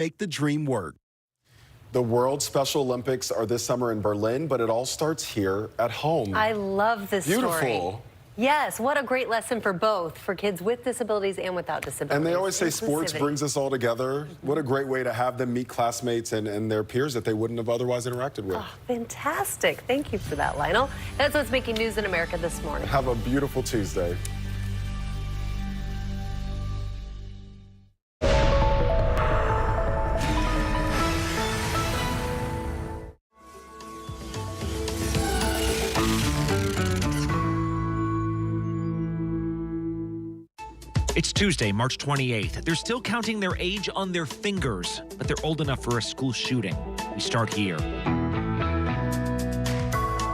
Make the dream work. The World Special Olympics are this summer in Berlin, but it all starts here at home. I love this story. Beautiful. Yes, what a great lesson for both, for kids with disabilities and without disabilities. And they always say sports brings us all together. What a great way to have them meet classmates and their peers that they wouldn't have otherwise interacted with. Oh, fantastic. Thank you for that, Lionel. That's what's making news in America this morning. Have a beautiful Tuesday. It's Tuesday, March 28th. They're still counting their age on their fingers, but they're old enough for a school shooting. We start here.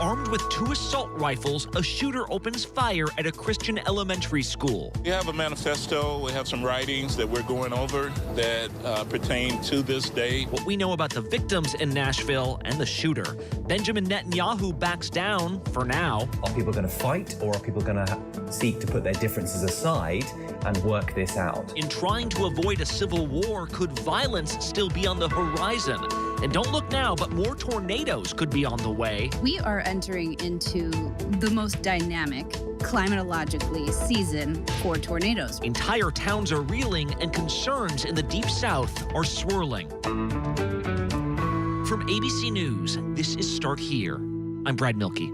Armed with 2 assault rifles, a shooter opens fire at a Christian elementary school. We have a manifesto, we have some writings that we're going over that pertain to this day. What we know about the victims in Nashville and the shooter. Benjamin Netanyahu backs down for now. Are people going to fight, or are people going to seek to put their differences aside and work this out? In trying to avoid a civil war, could violence still be on the horizon? And don't look now, but more tornadoes could be on the way. We are entering into the most dynamic, climatologically, season for tornadoes. Entire towns are reeling, and concerns in the Deep South are swirling. From ABC News, this is Start Here. I'm Brad Milkey.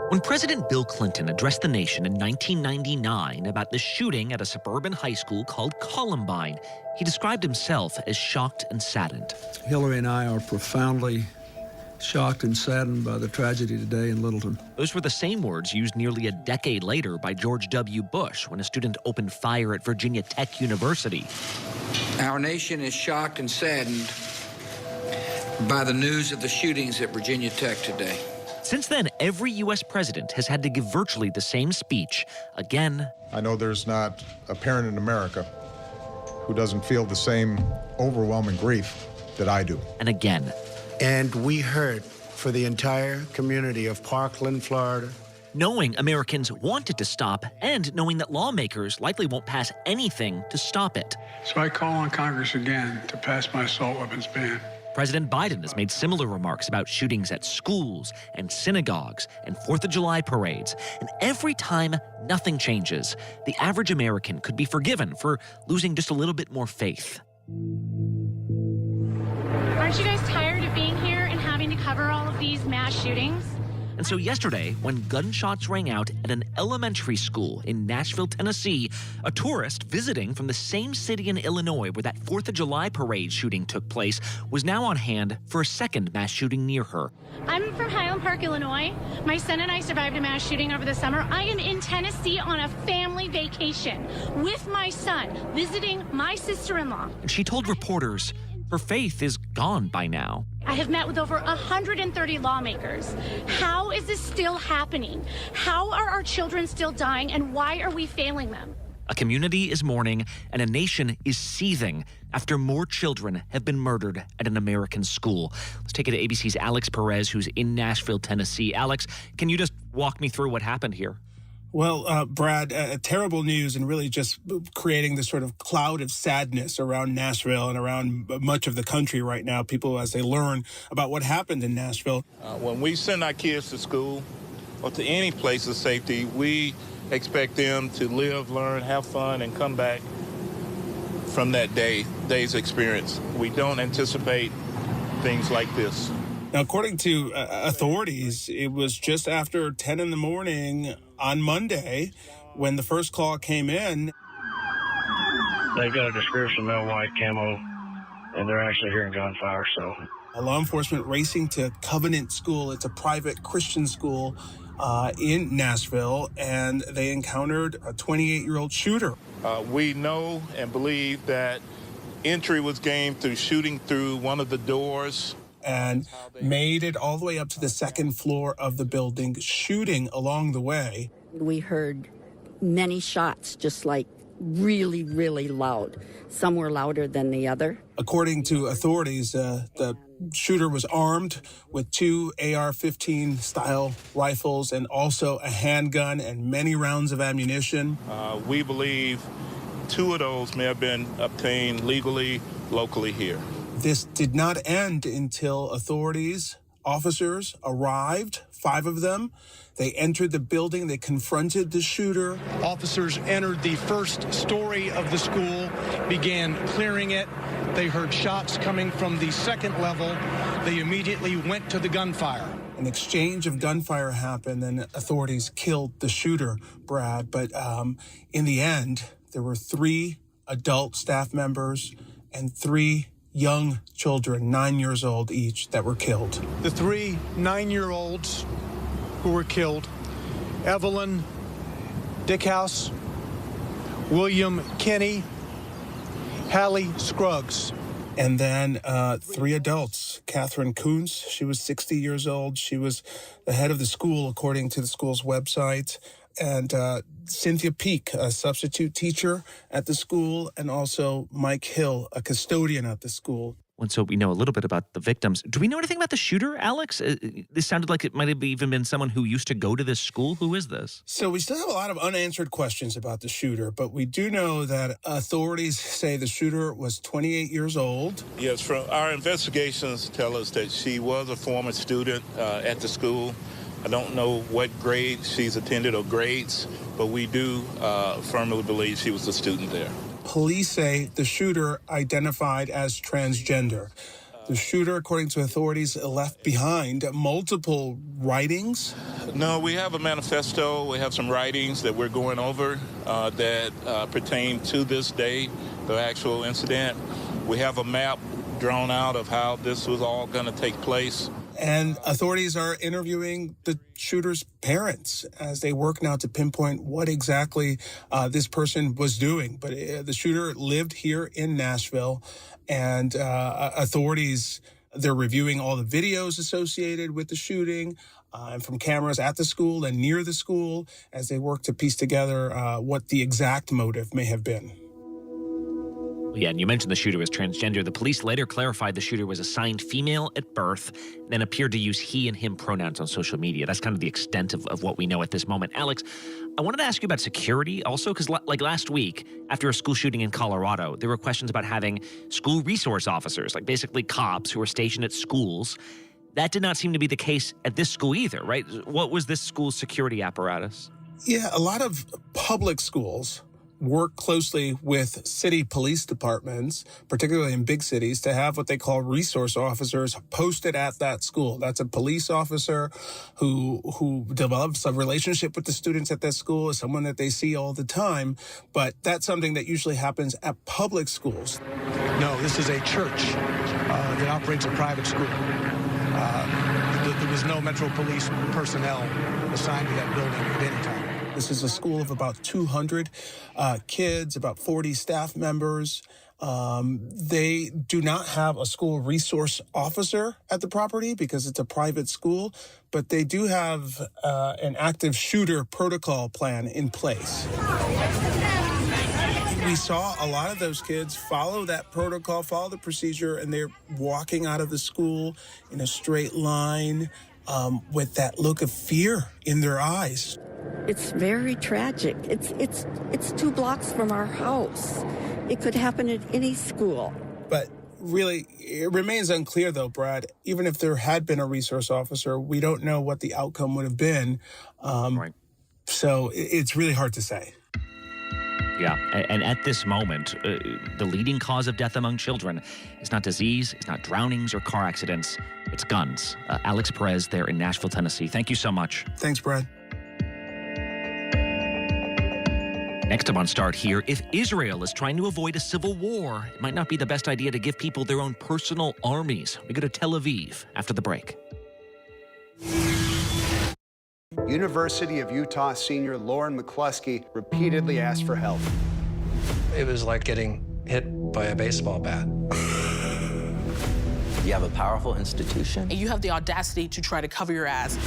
When President Bill Clinton addressed the nation in 1999 about the shooting at a suburban high school called Columbine, he described himself as shocked and saddened. Hillary and I are profoundly shocked and saddened by the tragedy today in Littleton. Those were the same words used nearly a decade later by George W. Bush when a student opened fire at Virginia Tech University. Our nation is shocked and saddened by the news of the shootings at Virginia Tech today. Since then, every U.S. president has had to give virtually the same speech. Again, I know there's not a parent in America who doesn't feel the same overwhelming grief that I do. And again. And we heard for the entire community of Parkland, Florida. Knowing Americans want it to stop, and knowing that lawmakers likely won't pass anything to stop it. So I call on Congress again to pass my assault weapons ban. President Biden has made similar remarks about shootings at schools and synagogues and 4th of July parades. And every time, nothing changes. The average American could be forgiven for losing just a little bit more faith. Aren't you guys tired of being here and having to cover all of these mass shootings? And so yesterday, when gunshots rang out at an elementary school in Nashville, Tennessee, a tourist visiting from the same city in Illinois where that 4th of July parade shooting took place was now on hand for a second mass shooting near her. I'm from Highland Park, Illinois. My son and I survived a mass shooting over the summer. I am in Tennessee on a family vacation with my son, visiting my sister-in-law. And she told reporters her faith is gone by now. I have met with over 130 lawmakers. How is this still happening? How are our children still dying, and why are we failing them? A community is mourning, and a nation is seething after more children have been murdered at an American school. Let's take it to ABC's Alex Perez, who's in Nashville, Tennessee. Alex, can you just walk me through what happened here? Well, Brad, terrible news, and really just creating this sort of cloud of sadness around Nashville and around much of the country right now. People, as they learn about what happened in Nashville. When we send our kids to school or to any place of safety, we expect them to live, learn, have fun, and come back from that day's experience. We don't anticipate things like this. Now, according to authorities, it was just after 10 in the morning on Monday when the first call came in. They've got a description of white camo, and they're actually hearing gunfire, so. Law enforcement racing to Covenant School. It's a private Christian school in Nashville, and they encountered a 28-year-old shooter. We know and believe that entry was gained through shooting through one of the doors. And made it all the way up to the second floor of the building, shooting along the way. We heard many shots, just like really, really loud. Some were louder than the other. According to authorities, the shooter was armed with 2 AR-15 style rifles and also a handgun and many rounds of ammunition. We believe 2 of those may have been obtained legally, locally here. This did not end until officers arrived, 5 of them. They entered the building, they confronted the shooter. Officers entered the first story of the school, began clearing it. They heard shots coming from the second level. They immediately went to the gunfire. An exchange of gunfire happened, and authorities killed the shooter, Brad. But in the end, there were 3 adult staff members and 3 young children, 9 years old each, that were killed. The 3 9-year-olds who were killed, Evelyn Dickhouse, William Kinney, Hallie Scruggs. And then 3 adults. Catherine Kuntz, she was 60 years old. She was the head of the school, according to the school's website. And Cynthia Peak, a substitute teacher at the school, and also Mike Hill, a custodian at the school. And so we know a little bit about the victims. Do we know anything about the shooter, Alex? This sounded like it might have even been someone who used to go to this school. Who is this? So we still have a lot of unanswered questions about the shooter, but we do know that authorities say the shooter was 28 years old. Yes, from our investigations tell us that she was a former student at the school. I don't know what grade she's attended or grades, but we do firmly believe she was a student there. Police say the shooter identified as transgender. The shooter, according to authorities, left behind multiple writings. No, we have a manifesto. We have some writings that we're going over that pertain to this day, the actual incident. We have a map drawn out of how this was all going to take place. And authorities are interviewing the shooter's parents as they work now to pinpoint what exactly this person was doing. But the shooter lived here in Nashville, and authorities, they're reviewing all the videos associated with the shooting and from cameras at the school and near the school as they work to piece together what the exact motive may have been. Yeah, and you mentioned the shooter was transgender. The police later clarified the shooter was assigned female at birth, then appeared to use he and him pronouns on social media. That's kind of the extent of what we know at this moment. Alex, I wanted to ask you about security also, because like last week, after a school shooting in Colorado, there were questions about having school resource officers, like basically cops who were stationed at schools. That did not seem to be the case at this school either, right? What was this school's security apparatus? Yeah, a lot of public schools work closely with city police departments, particularly in big cities, to have what they call resource officers posted at that school. That's a police officer who develops a relationship with the students at that school, is someone that they see all the time. But that's something that usually happens at public schools. No, this is a church that operates a private school. There was no Metro Police personnel assigned to that building at any time. This is a school of about 200 kids, about 40 staff members. They do not have a school resource officer at the property because it's a private school, but they do have an active shooter protocol plan in place. We saw a lot of those kids follow that protocol, follow the procedure, and they're walking out of the school in a straight line with that look of fear in their eyes. It's very tragic. It's 2 blocks from our house. It could happen at any school. But really, it remains unclear, though, Brad. Even if there had been a resource officer, we don't know what the outcome would have been. Right. So it's really hard to say. Yeah, and at this moment, the leading cause of death among children is not disease, it's not drownings or car accidents, it's guns. Alex Perez there in Nashville, Tennessee. Thank you so much. Thanks, Brad. Next up on Start here, if Israel is trying to avoid a civil war, it might not be the best idea to give people their own personal armies. We go to Tel Aviv after the break. University of Utah senior Lauren McCluskey repeatedly asked for help. It was like getting hit by a baseball bat. You have a powerful institution. And you have the audacity to try to cover your ass.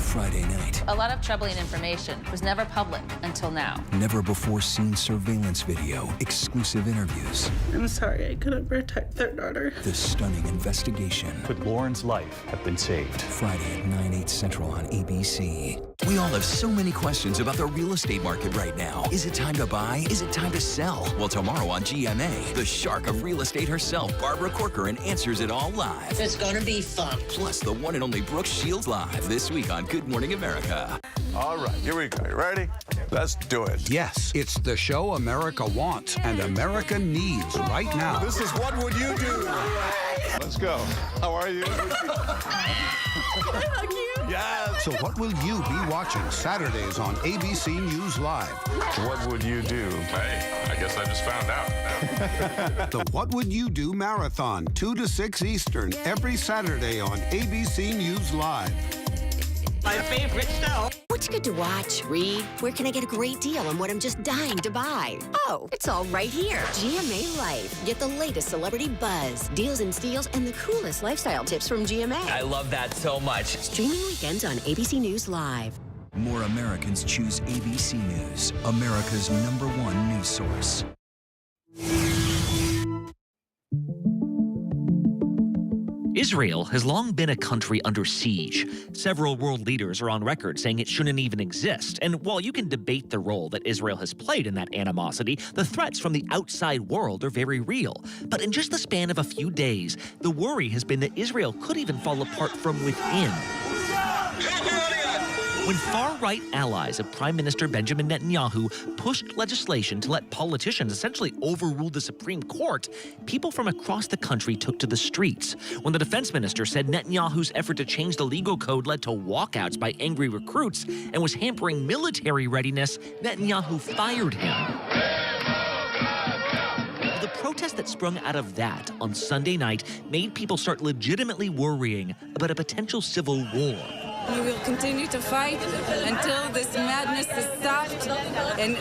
Friday night. A lot of troubling information was never public until now. Never before seen surveillance video, exclusive interviews. I'm sorry I couldn't protect their daughter. The stunning investigation. Could Lauren's life have been saved? Friday at 9/8 Central on ABC. We all have so many questions about the real estate market right now. Is it time to buy? Is it time to sell? Well, tomorrow on GMA, the shark of real estate herself, Barbara Corcoran, answers it all live. It's gonna be fun. Plus, the one and only Brooke Shields live this week on Good Morning America. All right, here we go. You ready? Let's do it. Yes, it's the show America wants and America needs right now. This is What Would You Do? Let's go. How are you? Yes. So what will you be watching Saturdays on ABC News Live? What would you do? Hey, I guess I just found out. The What Would You Do Marathon, 2 to 6 Eastern, every Saturday on ABC News Live. My favorite show. What's good to watch, read? Where can I get a great deal on what I'm just dying to buy? Oh, it's all right here. GMA Life. Get the latest celebrity buzz, deals and steals, and the coolest lifestyle tips from GMA. I love that so much. Streaming weekends on ABC News Live. More Americans choose ABC News, America's #1 news source. Israel has long been a country under siege. Several world leaders are on record saying it shouldn't even exist. And while you can debate the role that Israel has played in that animosity, the threats from the outside world are very real. But in just the span of a few days, the worry has been that Israel could even fall apart from within. When far-right allies of Prime Minister Benjamin Netanyahu pushed legislation to let politicians essentially overrule the Supreme Court, people from across the country took to the streets. When the defense minister said Netanyahu's effort to change the legal code led to walkouts by angry recruits and was hampering military readiness, Netanyahu fired him. The protest that sprung out of that on Sunday night made people start legitimately worrying about a potential civil war. We will continue to fight until this madness is stopped and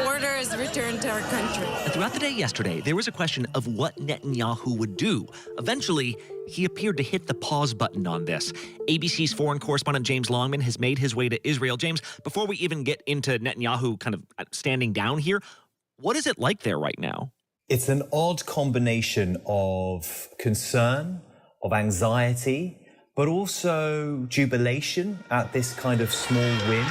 order is returned to our country. Throughout the day yesterday, there was a question of what Netanyahu would do. Eventually, he appeared to hit the pause button on this. ABC's foreign correspondent James Longman has made his way to Israel. James, before we even get into Netanyahu kind of standing down here, what is it like there right now? It's an odd combination of concern, of anxiety, but also jubilation at this kind of small win. I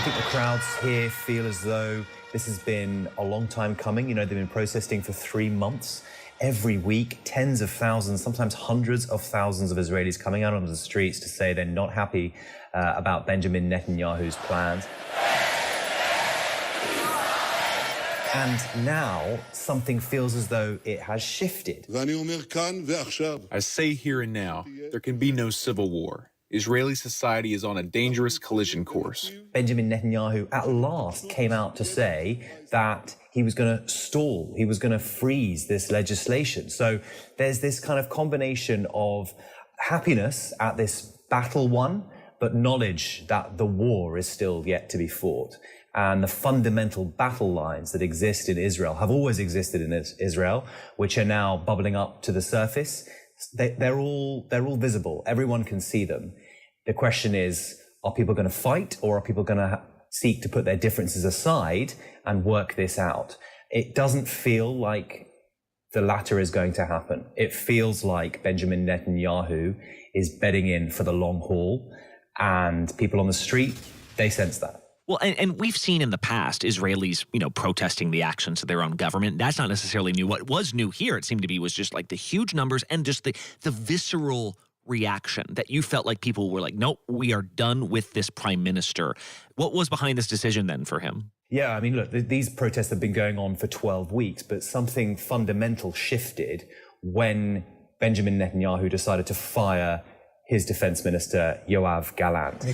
think the crowds here feel as though this has been a long time coming. You know, they've been protesting for 3 months. Every week, tens of thousands, sometimes hundreds of thousands of Israelis coming out onto the streets to say they're not happy about Benjamin Netanyahu's plans. And now something feels as though it has shifted. I say here and now, there can be no civil war. Israeli society is on a dangerous collision course. Benjamin Netanyahu at last came out to say that he was going to stall, he was going to freeze this legislation. So there's this kind of combination of happiness at this battle won, but knowledge that the war is still yet to be fought. And the fundamental battle lines that exist in Israel, have always existed in Israel, which are now bubbling up to the surface. They're all visible. Everyone can see them. The question is, are people going to fight, or are people going to seek to put their differences aside and work this out? It doesn't feel like the latter is going to happen. It feels like Benjamin Netanyahu is bedding in for the long haul, and people on the street, they sense that. Well, and we've seen in the past Israelis, protesting the actions of their own government. That's not necessarily new. What was new here, it seemed to be, was just like the huge numbers and just the visceral reaction that you felt like people were like, nope, we are done with this prime minister. What was behind this decision then for him? Yeah, I mean, look, these protests have been going on for 12 weeks, but something fundamental shifted when Benjamin Netanyahu decided to fire his defense minister, Yoav Gallant.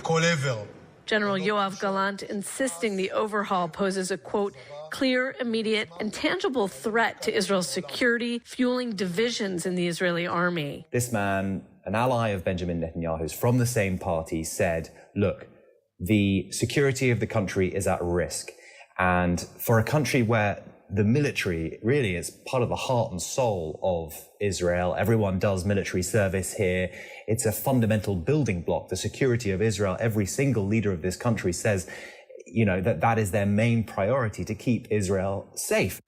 General Yoav Gallant insisting the overhaul poses a, quote, clear, immediate, and tangible threat to Israel's security, fueling divisions in the Israeli army. This man, an ally of Benjamin Netanyahu's from the same party, said, look, the security of the country is at risk. And for a country where the military really is part of the heart and soul of Israel. Everyone does military service here. It's a fundamental building block. The security of Israel, every single leader of this country says, that is their main priority, to keep Israel safe.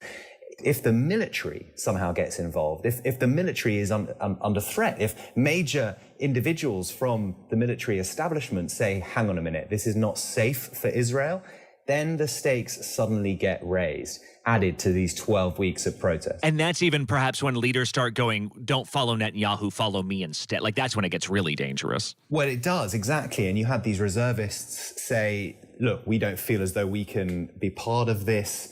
If the military somehow gets involved, if the military is under threat, if major individuals from the military establishment say, hang on a minute, this is not safe for Israel, then the stakes suddenly get raised, added to these 12 weeks of protest. And that's even perhaps when leaders start going, don't follow Netanyahu, follow me instead. Like, that's when it gets really dangerous. Well, it does, exactly. And you have these reservists say, look, we don't feel as though we can be part of this.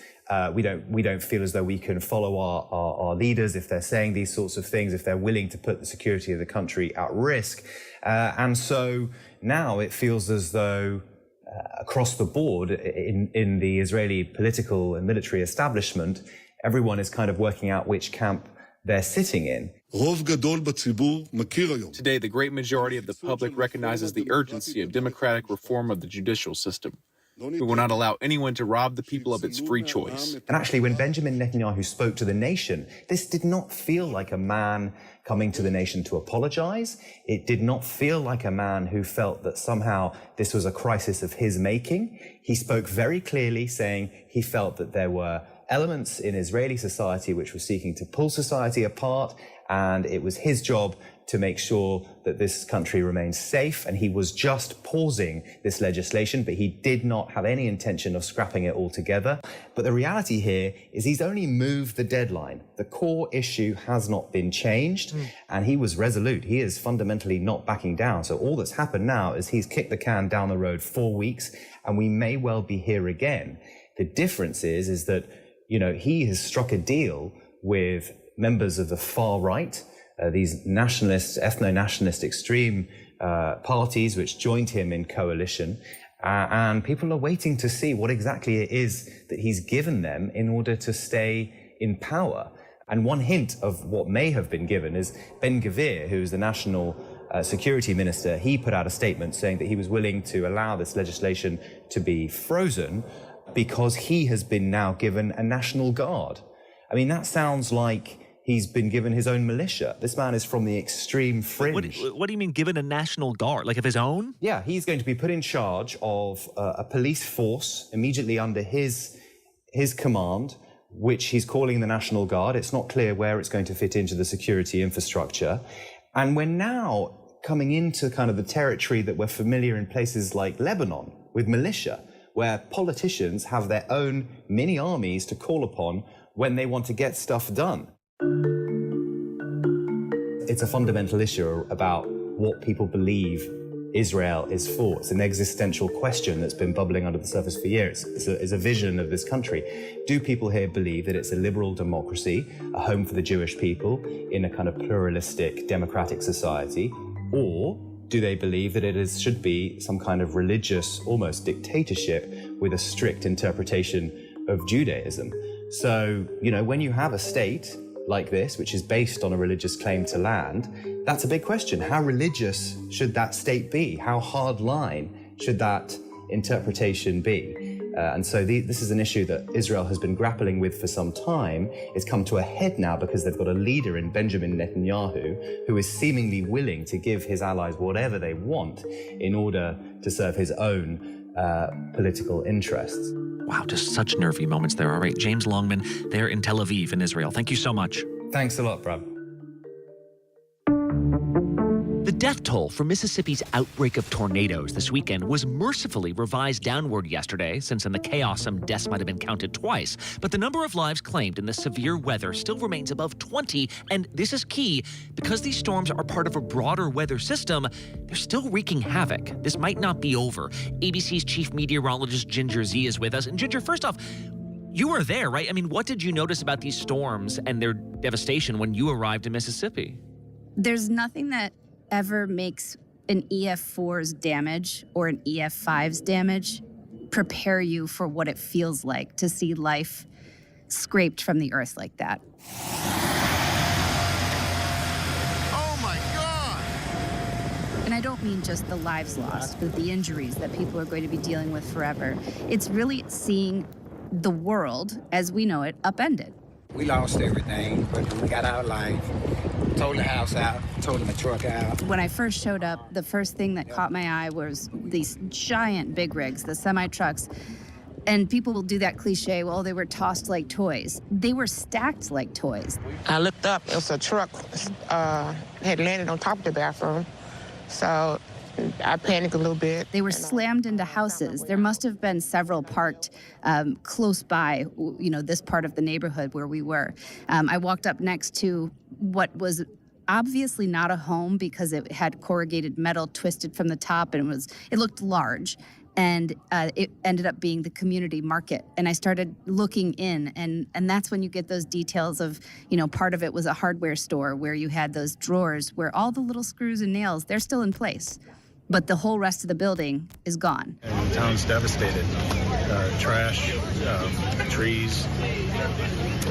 We don't feel as though we can follow our leaders if they're saying these sorts of things, if they're willing to put the security of the country at risk. And so now it feels as though across the board in the Israeli political and military establishment, everyone is kind of working out which camp they're sitting in. Today, the great majority of the public recognizes the urgency of democratic reform of the judicial system. We will not allow anyone to rob the people of its free choice. And actually, when Benjamin Netanyahu spoke to the nation, this did not feel like a man coming to the nation to apologize. It did not feel like a man who felt that somehow this was a crisis of his making. He spoke very clearly, saying he felt that there were elements in Israeli society which were seeking to pull society apart, and it was his job to make sure that this country remains safe. And he was just pausing this legislation, but he did not have any intention of scrapping it altogether. But the reality here is he's only moved the deadline. The core issue has not been changed, and he was resolute. He is fundamentally not backing down. So all that's happened now is he's kicked the can down the road 4 weeks, and we may well be here again. The difference is that, he has struck a deal with members of the far right, these nationalist, ethno-nationalist extreme parties which joined him in coalition, and people are waiting to see what exactly it is that he's given them in order to stay in power. And one hint of what may have been given is Ben-Gvir, who's the national security minister. He put out a statement saying that he was willing to allow this legislation to be frozen because he has been now given a national guard. I mean, that sounds like he's been given his own militia. This man is from the extreme fringe. What do you mean given a national guard? Like of his own? Yeah, he's going to be put in charge of a police force immediately under his command, which he's calling the National Guard. It's not clear where it's going to fit into the security infrastructure. And we're now coming into kind of the territory that we're familiar in places like Lebanon with militia, where politicians have their own mini armies to call upon when they want to get stuff done. It's a fundamental issue about what people believe Israel is for. It's an existential question that's been bubbling under the surface for years. It's a vision of this country. Do people here believe that it's a liberal democracy, a home for the Jewish people in a kind of pluralistic democratic society? Or do they believe that it should be some kind of religious, almost dictatorship with a strict interpretation of Judaism? So, when you have a state like this, which is based on a religious claim to land, that's a big question. How religious should that state be? How hard line should that interpretation be? And so this is an issue that Israel has been grappling with for some time. It's come to a head now because they've got a leader in Benjamin Netanyahu who is seemingly willing to give his allies whatever they want in order to serve his own political interests. Wow, just such nervy moments there. All right, James Longman there in Tel Aviv in Israel. Thank you so much. Thanks a lot, Brad. The death toll from Mississippi's outbreak of tornadoes this weekend was mercifully revised downward yesterday, since in the chaos some deaths might have been counted twice. But the number of lives claimed in the severe weather still remains above 20, and this is key. Because these storms are part of a broader weather system, they're still wreaking havoc. This might not be over. ABC's chief meteorologist Ginger Z is with us. And Ginger, first off, you were there, right? I mean, what did you notice about these storms and their devastation when you arrived in Mississippi? There's nothing that ever makes an EF4's damage or an EF5's damage prepare you for what it feels like to see life scraped from the earth like that. Oh my God! And I don't mean just the lives lost, but the injuries that people are going to be dealing with forever. It's really seeing the world, as we know it, upended. We lost everything, but we got our life. Towed the house out, towed the truck out. When I first showed up, the first thing that caught my eye was these giant big rigs, the semi-trucks. And people will do that cliche, well, they were tossed like toys. They were stacked like toys. I looked up, it was a truck had landed on top of the bathroom. So I panicked a little bit. They were slammed into houses. There must have been several parked close by, this part of the neighborhood where we were. I walked up next to what was obviously not a home because it had corrugated metal twisted from the top, and it looked large. And it ended up being the community market. And I started looking in, and that's when you get those details of, part of it was a hardware store where you had those drawers where all the little screws and nails, they're still in place. But the whole rest of the building is gone. And the town's devastated. Trash, trees,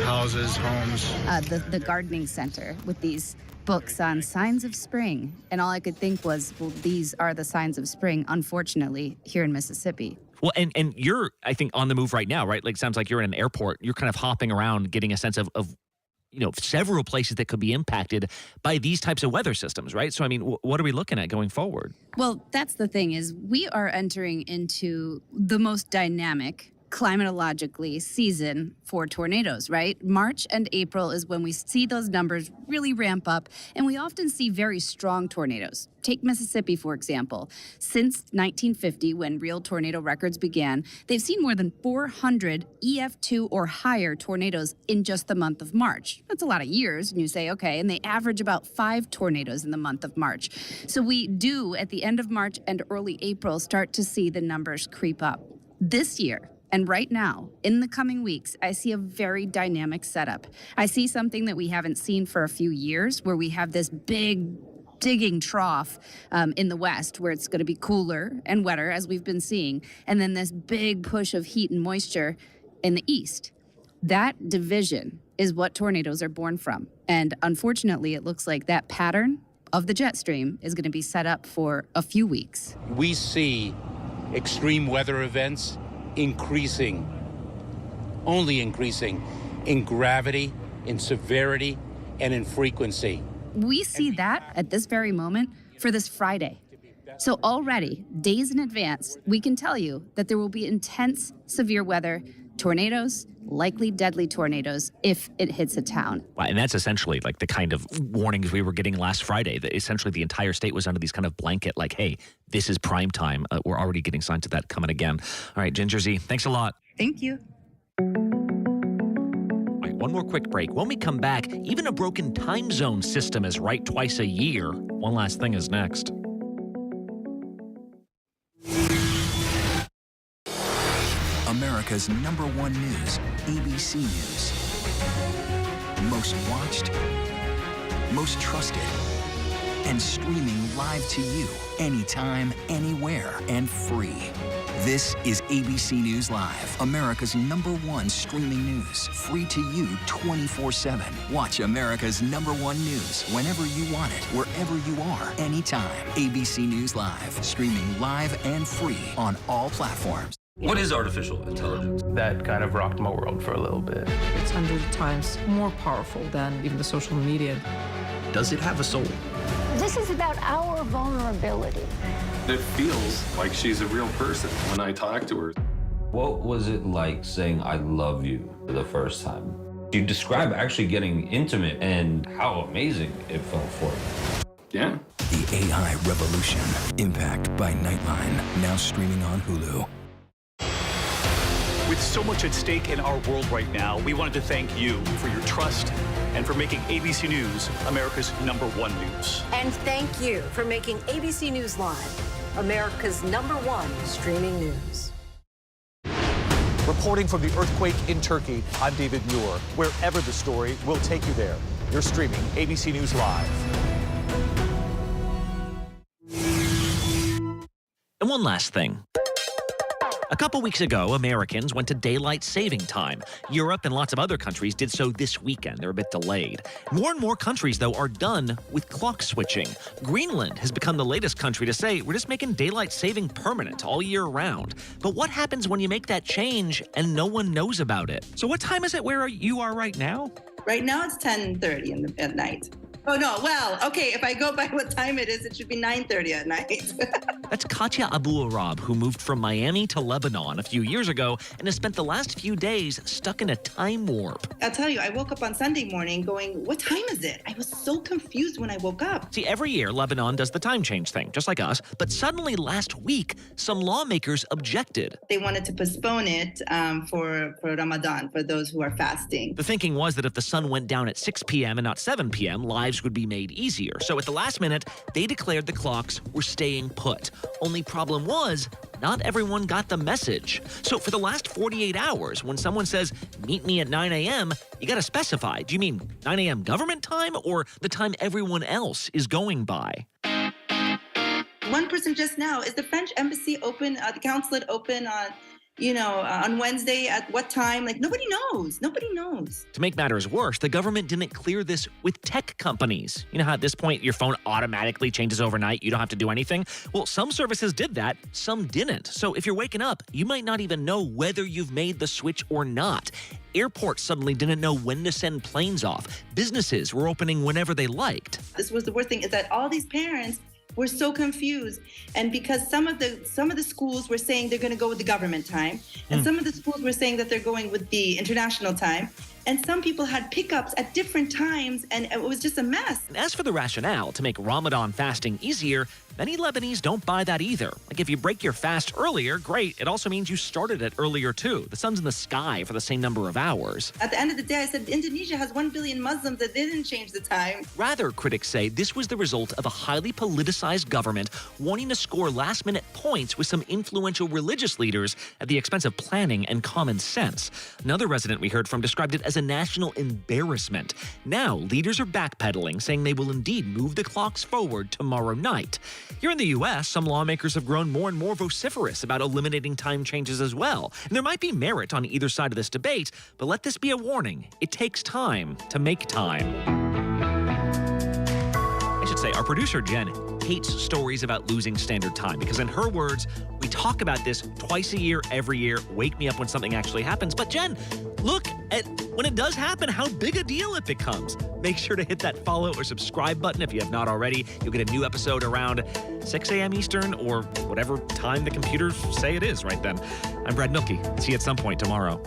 houses, homes. The gardening center with these books on signs of spring. And all I could think was, well, these are the signs of spring, unfortunately, here in Mississippi. Well, and you're, I think, on the move right now, right? Like, sounds like you're in an airport. You're kind of hopping around, getting a sense of several places that could be impacted by these types of weather systems, right? So, I mean, what are we looking at going forward? Well, that's the thing is we are entering into the most dynamic climatologically season for tornadoes, right? March and April is when we see those numbers really ramp up, and we often see very strong tornadoes. Take Mississippi, for example. Since 1950, when real tornado records began, they've seen more than 400 EF2 or higher tornadoes in just the month of March. That's a lot of years, and you say, okay, and they average about 5 tornadoes in the month of March. So we do, at the end of March and early April, start to see the numbers creep up. This year, and right now, in the coming weeks, I see a very dynamic setup. I see something that we haven't seen for a few years, where we have this big digging trough in the west, where it's going to be cooler and wetter, as we've been seeing, and then this big push of heat and moisture in the east. That division is what tornadoes are born from. And unfortunately, it looks like that pattern of the jet stream is going to be set up for a few weeks. We see extreme weather events only increasing in gravity, in severity, and in frequency. We see that at this very moment for this Friday. So already, days in advance, we can tell you that there will be intense, severe weather, tornadoes, likely deadly tornadoes if it hits a town. And that's essentially like the kind of warnings we were getting last Friday, that essentially the entire state was under these kind of blanket, like, hey, this is prime time. We're already getting signs of that coming again. All right, Ginger Z, thanks a lot. Thank you. All right, one more quick break. When we come back, even a broken time zone system is right twice a year. One last thing is next. America's #1 news, ABC News. Most watched, most trusted, and streaming live to you anytime, anywhere, and free. This is ABC News Live, America's #1 streaming news, free to you 24/7. Watch America's #1 news whenever you want it, wherever you are, anytime. ABC News Live, streaming live and free on all platforms. What is artificial intelligence? That kind of rocked my world for a little bit. It's 100 times more powerful than even the social media. Does it have a soul? This is about our vulnerability. It feels like she's a real person when I talk to her. What was it like saying I love you for the first time? You describe actually getting intimate and how amazing it felt for you. Yeah. The AI Revolution, Impact by Nightline, now streaming on Hulu. With so much at stake in our world right now, we wanted to thank you for your trust and for making ABC News America's #1 news. And thank you for making ABC News Live America's #1 streaming news. Reporting from the earthquake in Turkey, I'm David Muir. Wherever the story, we'll take you there. You're streaming ABC News Live. And one last thing. A couple weeks ago, Americans went to daylight saving time. Europe and lots of other countries did so this weekend. They're a bit delayed. More and more countries, though, are done with clock switching. Greenland has become the latest country to say, we're just making daylight saving permanent all year round. But what happens when you make that change and no one knows about it? So what time is it where you are right now? Right now it's 10:30 at night. Oh, no. Well, okay, if I go by what time it is, it should be 9:30 at night. That's Katya Abu Arab, who moved from Miami to Lebanon a few years ago and has spent the last few days stuck in a time warp. I'll tell you, I woke up on Sunday morning going, what time is it? I was so confused when I woke up. See, every year, Lebanon does the time change thing, just like us. But suddenly last week, some lawmakers objected. They wanted to postpone it for Ramadan, for those who are fasting. The thinking was that if the sun went down at 6 p.m. and not 7 p.m., lives would be made easier. So at the last minute, they declared the clocks were staying put. Only problem was, not everyone got the message. So for the last 48 hours, when someone says, meet me at 9 a.m., you got to specify. Do you mean 9 a.m. government time or the time everyone else is going by? One person just now, is the French embassy open, the consulate open on Wednesday at what time? Like, nobody knows. Nobody knows. To make matters worse, the government didn't clear this with tech companies. You know how at this point your phone automatically changes overnight? You don't have to do anything? Well, some services did that, some didn't. So if you're waking up, you might not even know whether you've made the switch or not. Airports suddenly didn't know when to send planes off. Businesses were opening whenever they liked. This was the worst thing, is that all these parents were so confused, and because some of the schools were saying they're going to go with the government time, and some of the schools were saying that they're going with the international time, and some people had pickups at different times, and it was just a mess. And as for the rationale to make Ramadan fasting easier, many Lebanese don't buy that either. Like, if you break your fast earlier, great. It also means you started it earlier too. The sun's in the sky for the same number of hours. At the end of the day, I said Indonesia has 1 billion Muslims, that they didn't change the time. Rather, critics say this was the result of a highly politicized government wanting to score last-minute points with some influential religious leaders at the expense of planning and common sense. Another resident we heard from described it as a national embarrassment. Now, leaders are backpedaling, saying they will indeed move the clocks forward tomorrow night. Here in the U.S., some lawmakers have grown more and more vociferous about eliminating time changes as well. And there might be merit on either side of this debate, but let this be a warning. It takes time to make time. I should say, our producer, Jen, hates stories about losing standard time because, in her words, we talk about this twice a year, every year, wake me up when something actually happens. But Jen, look at when it does happen, how big a deal it becomes. Make sure to hit that follow or subscribe button if you have not already. You'll get a new episode around 6 a.m. Eastern or whatever time the computers say it is right then. I'm Brad Milkey. See you at some point tomorrow.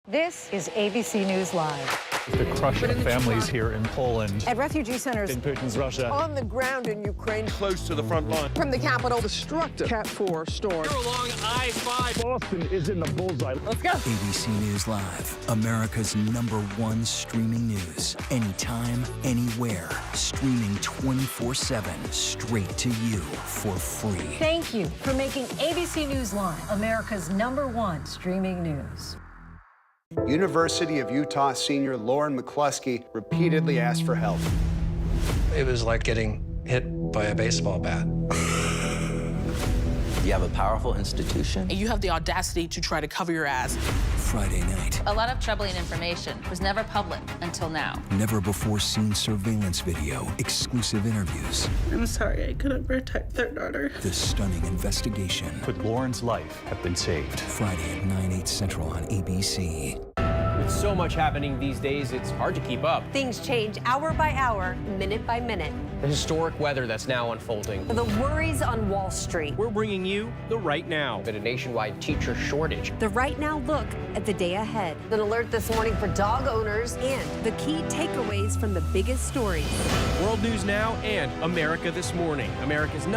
This is ABC News Live. The crush of families here in Poland. At refugee centers in Putin's Russia. On the ground in Ukraine. Close to the front line. From the capital. Destructive Cat 4 storm. Here along I-5. Boston is in the bullseye. Let's go. ABC News Live, America's #1 streaming news. Anytime, anywhere. Streaming 24/7, straight to you for free. Thank you for making ABC News Live America's #1 streaming news. University of Utah senior Lauren McCluskey repeatedly asked for help. It was like getting hit by a baseball bat. You have a powerful institution. And you have the audacity to try to cover your ass. Friday night. A lot of troubling information was never public until now. Never before seen surveillance video, exclusive interviews. I'm sorry I couldn't protect their daughter. The stunning investigation. Could Lauren's life have been saved? Friday at 9/8 Central on ABC. With so much happening these days, it's hard to keep up. Things change hour by hour, minute by minute. The historic weather that's now unfolding. The worries on Wall Street. We're bringing you the Right Now. Been a nationwide teacher shortage. The Right Now look at the day ahead. An alert this morning for dog owners and the key takeaways from the biggest stories. World News Now and America This Morning. America's